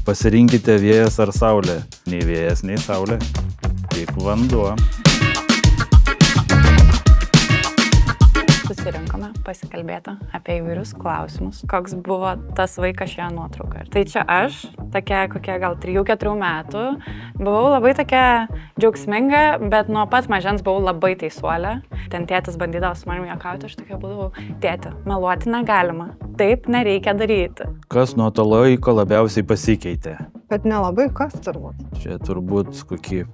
Pasirinkite vėjas ar saulė. Nei vėjas, nei saulė. Tik vanduo. Susirinkome pasikalbėti apie įvairius klausimus. Koks buvo tas vaikas šioje nuotraukoje. Tai čia aš, tokia kokia gal 3-4 metų, buvau labai tokia džiaugsminga, bet nuo pat mažens buvau labai teisuolė. Ten tėtis bandydavo su manimi juokauti, aš tokia būdavau, tėti, meluoti negalima. Taip nereikia daryti. Kas nuo to laiko labiausiai pasikeitė? Bet nelabai kas turbūt. Čia turbūt kokie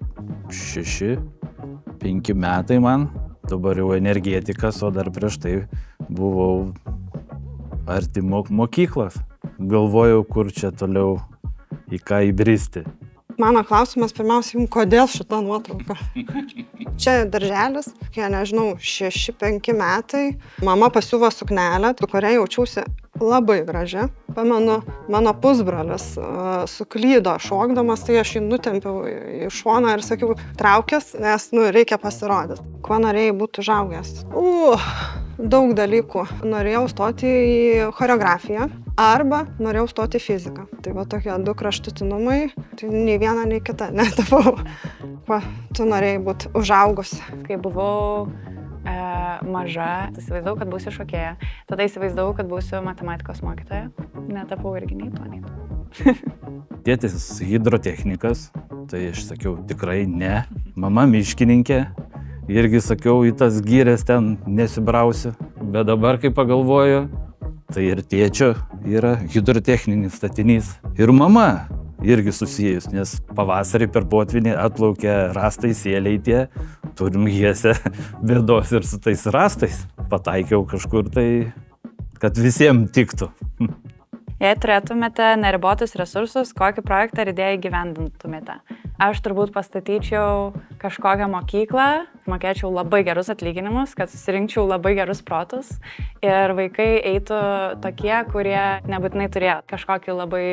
6-5 metai man. Dabar jau energetikas, o dar prieš tai buvau arti mokyklos. Galvojau, kur čia toliau į ką įbristi. Mano klausimas pirmiausia, jums kodėl šita nuotrauka? Čia darželis, kiek nežinau, 6-5 metai. Mama pasiuvo suknelę, su kuria jaučiausi labai graži. Pamenu, mano pusbrolis suklydo šokdamas, tai aš jį nutempiau į šoną ir sakiau, traukęs, nes reikia pasirodyti. Kuo norėjai būti užaugęs? Daug dalykų. Norėjau stoti į choreografiją arba norėjau stoti į fiziką. Tai va tokie 2 kraštutinumai, tai nei viena, nei kita netapau. Kuo tu norėjai būti užaugusi? Kai buvau maža, įsivaizdavau, kad būsiu šokėja. Tada įsivaizdavau, kad būsiu matematikos mokytoja. Netapau irgi nei to, nei to. Tėtis hidrotechnikas, tai aš sakiau tikrai ne. Mama miškininkė, irgi sakiau, į tas gyrės ten nesibrausiu. Bet dabar, kai pagalvoju, tai ir tėčio yra hidrotechninis statinys. Ir mama irgi susijus, nes pavasarį per potvinį atplaukia rastai sėliai tie. Turim Hiese bėdos ir su tais rastais. Pataikiau kažkur tai, kad visiems tiktų. Jei turėtumėte neribotus resursus, kokį projektą ar idėją įgyvendintumėte? Aš turbūt pastatyčiau kažkokią mokyklą, mokėčiau labai gerus atlyginimus, kad susirinkčiau labai gerus protus ir vaikai eitų tokie, kurie nebūtinai turėjo kažkokį labai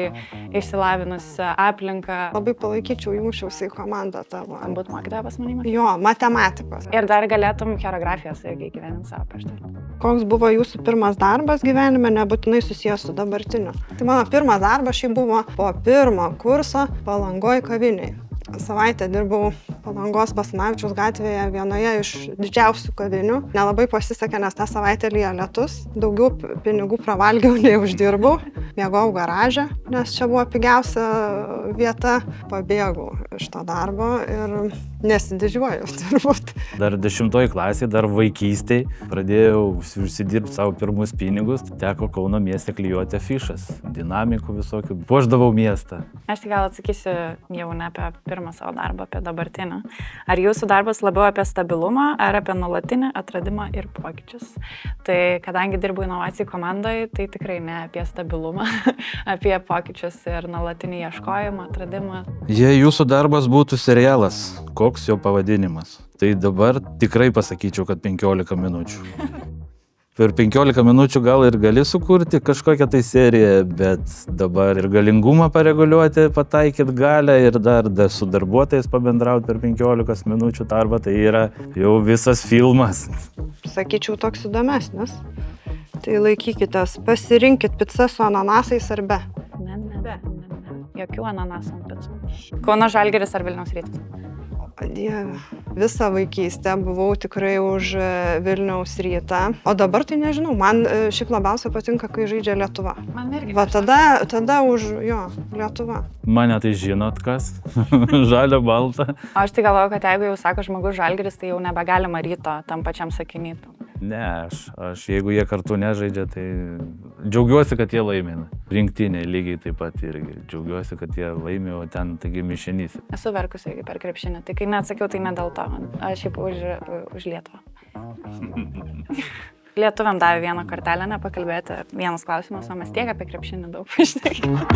išsilavinusią aplinką. Labai palaikyčiau, jungčiausi į komandą tavo. Būt mokytoja pas manimą? Jo, matematikos. Ir dar galėtum choreografijos irgi įgyvendinti savo prieš tai. Koks buvo jūsų pirmas darbas gyvenime, nebūtinai susijęs su dabartiniu? Tai mano pirmas darbas šiaip buvo po 1 kurso Palangoj kavinėje. Savaitę dirbau Palangos Basanavičiaus gatvėje vienoje iš didžiausių kavinių. Nelabai pasisekė, nes tą savaitę lyja lietus. Daugiau pinigų pravalgiau, nei uždirbau. Miegojau garaže, nes čia buvo pigiausia vieta. Pabėgau iš to darbo ir nesididžiuoju turbūt. Dar 10 klasėje, dar vaikystėj pradėjau užsidirbti savo pirmus pinigus. Teko Kauno mieste klijuoti afišas, dinamikų visokių. Puošdavau miestą. Aš tik gal atsakysiu jau ne apie pirmą savo darbą, apie dabartinį. Ar jūsų darbas labiau apie stabilumą, ar apie nuolatinį atradimą ir pokyčius? Tai kadangi dirbu inovacijų komandoje, tai tikrai ne apie stabilumą, apie pokyčius ir nuolatinį ieškojimą, atradimą. Jei jūsų darbas būtų serialas, koks jo pavadinimas? Tai dabar tikrai pasakyčiau, kad 15 minučių. Per 15 minučių gal ir gali sukurti kažkokią tai seriją, bet dabar ir galingumą pareguliuoti, pataikyti galią ir dar su darbuotojais pabendrauti per 15 minučių darbą, tai yra jau visas filmas. Sakyčiau, toks įdomesnis. Tai laikykitės, pasirinkit picą su ananasais ar be? Ne. Jokių ananasų ant picų. Kauno Žalgiris ar Vilniaus Rytas? Dieve. Visą vaikystę buvau tikrai už Vilniaus Rytą, o dabar tai nežinau, man šiaip labiausiai patinka, kai žaidžia Lietuva. Man irgi. Va tada už Lietuva. Mane tai žinot kas? Žalia, balta. Aš tai galvoju, kad jeigu jau sako žmogus Žalgiris, tai jau nebegalima Ryto tam pačiam sakinyt. Ne, aš jeigu jie kartu nežaidžia, tai džiaugiuosi, kad jie laimina. Rinktinė lygiai taip pat irgi. Džiaugiuosi, kad jie laimė, o ten taigi mišinys. Esu verkusi irgi per krepšinį, tai kai neatsakiau, tai ne dėl to. Aš šiaip už Lietuvą. Lietuviam davė vieną kortelę nepakalbėti. Vienas klausimas, o mes tiek apie krepšinį daug pašnekėjome.